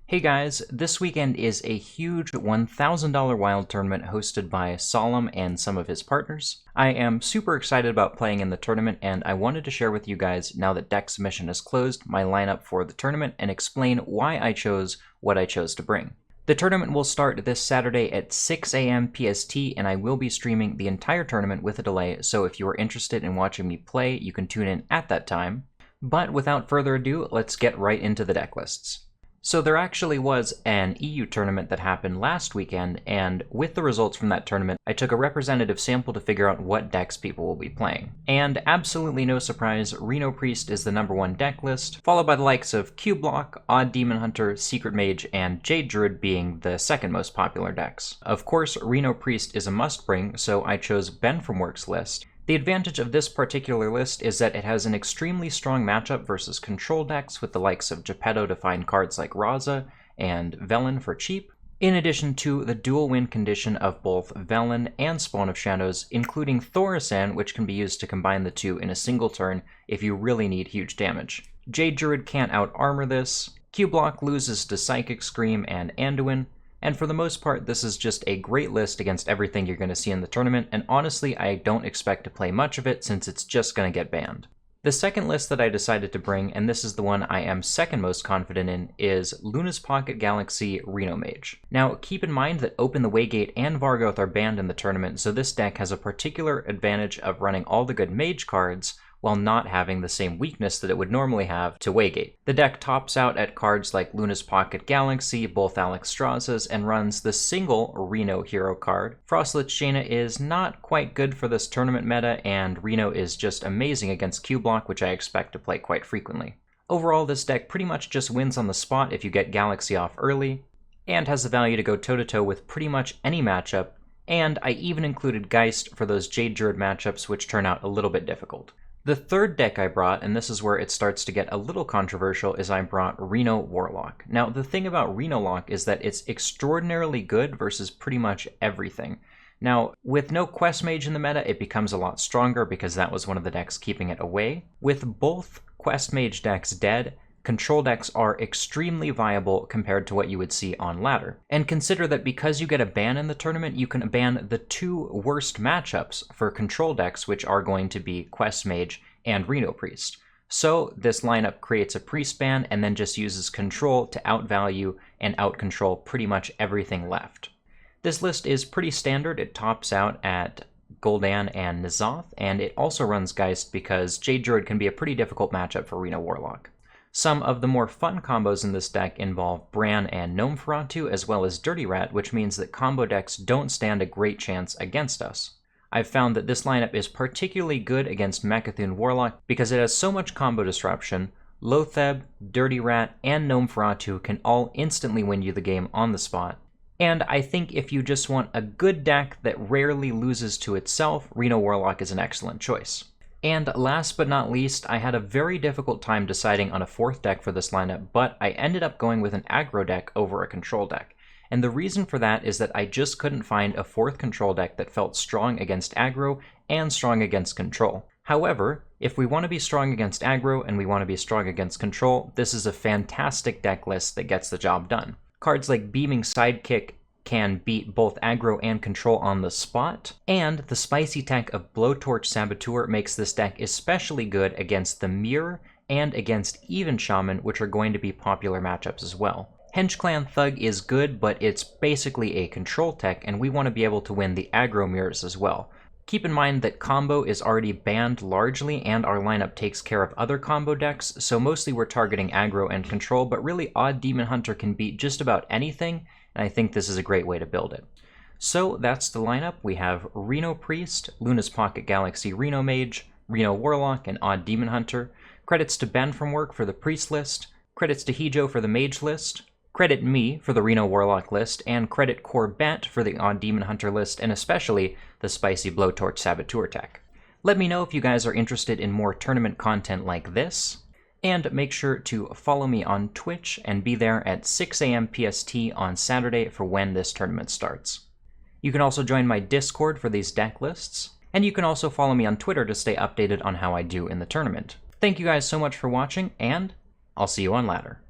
Hey guys, this weekend is a huge $1,000 wild tournament hosted by Solem and some of his partners. I am super excited about playing in the tournament, and I wanted to share with you guys, now that deck submission is closed, my lineup for the tournament and explain why I chose what I chose to bring. The tournament will start this Saturday at 6 a.m. PST, and I will be streaming the entire tournament with a delay, so if you are interested in watching me play, you can tune in at that time. But without further ado, let's get right into the deck lists. So there actually was an EU tournament that happened last weekend, and with the results from that tournament, I took a representative sample to figure out what decks people will be playing. And absolutely no surprise, Reno Priest is the #1 deck list, followed by the likes of Q-Block, Odd Demon Hunter, Secret Mage, and Jade Druid being the second most popular decks. Of course, Reno Priest is a must-bring, so I chose Ben from Work's list. The advantage of this particular list is that it has an extremely strong matchup versus control decks with the likes of Geppetto to find cards like Raza and Velen for cheap, in addition to the dual win condition of both Velen and Spawn of Shadows, including Thaurissan, which can be used to combine the two in a single turn if you really need huge damage. Jade Druid can't out-armor this, Q-Block loses to Psychic Scream and Anduin, and for the most part, this is just a great list against everything you're going to see in the tournament, and honestly, I don't expect to play much of it since it's just going to get banned. The second list that I decided to bring, and this is the one I am second most confident in, is Luna's Pocket Galaxy Reno Mage. Now, keep in mind that Open the Waygate and Vargoth are banned in the tournament, so this deck has a particular advantage of running all the good Mage cards, while not having the same weakness that it would normally have to Waygate. The deck tops out at cards like Luna's Pocket Galaxy, both Alexstrasza's, and runs the single Reno hero card. Frostlit Jaina is not quite good for this tournament meta, and Reno is just amazing against Q-Block, which I expect to play quite frequently. Overall, this deck pretty much just wins on the spot if you get Galaxy off early, and has the value to go toe-to-toe with pretty much any matchup, and I even included Geist for those Jade Druid matchups, which turn out a little bit difficult. The third deck I brought, and this is where it starts to get a little controversial, is I brought Reno Warlock. Now, the thing about Reno Lock is that it's extraordinarily good versus pretty much everything. Now, with no Quest Mage in the meta, it becomes a lot stronger because that was one of the decks keeping it away. With both Quest Mage decks dead, control decks are extremely viable compared to what you would see on ladder. And consider that because you get a ban in the tournament, you can ban the two worst matchups for control decks, which are going to be Quest Mage and Reno Priest. So this lineup creates a Priest ban and then just uses control to outvalue and outcontrol pretty much everything left. This list is pretty standard. It tops out at Gul'dan and N'Zoth, and it also runs Geist because Jade Druid can be a pretty difficult matchup for Reno Warlock. Some of the more fun combos in this deck involve Bran and Gnome as well as Dirty Rat, which means that combo decks don't stand a great chance against us. I've found that this lineup is particularly good against Mecha'thun Warlock because it has so much combo disruption. Lotheb, Dirty Rat, and Gnome can all instantly win you the game on the spot. And I think if you just want a good deck that rarely loses to itself, Reno Warlock is an excellent choice. And last but not least, I had a very difficult time deciding on a fourth deck for this lineup, but I ended up going with an aggro deck over a control deck. And the reason for that is that I just couldn't find a fourth control deck that felt strong against aggro and strong against control. However, if we want to be strong against aggro and we want to be strong against control, this is a fantastic deck list that gets the job done. Cards like Beaming Sidekick can beat both aggro and control on the spot, and the spicy tech of Blowtorch Saboteur makes this deck especially good against the Mirror and against Even Shaman, which are going to be popular matchups as well. HenchClan Thug is good, but it's basically a control tech, and we want to be able to win the aggro mirrors as well. Keep in mind that combo is already banned largely, and our lineup takes care of other combo decks, so mostly we're targeting aggro and control, but really Odd Demon Hunter can beat just about anything, and I think this is a great way to build it. So that's the lineup. We have Reno Priest, Luna's Pocket Galaxy Reno Mage, Reno Warlock, and Odd Demon Hunter. Credits to Ben from Work for the Priest list, credits to Hijo for the Mage list, credit me for the Reno Warlock list, and credit Corbett for the Odd Demon Hunter list, and especially the spicy Blowtorch Saboteur tech. Let me know if you guys are interested in more tournament content like this, and make sure to follow me on Twitch and be there at 6 a.m. PST on Saturday for when this tournament starts. You can also join my Discord for these deck lists, and you can also follow me on Twitter to stay updated on how I do in the tournament. Thank you guys so much for watching, and I'll see you on ladder.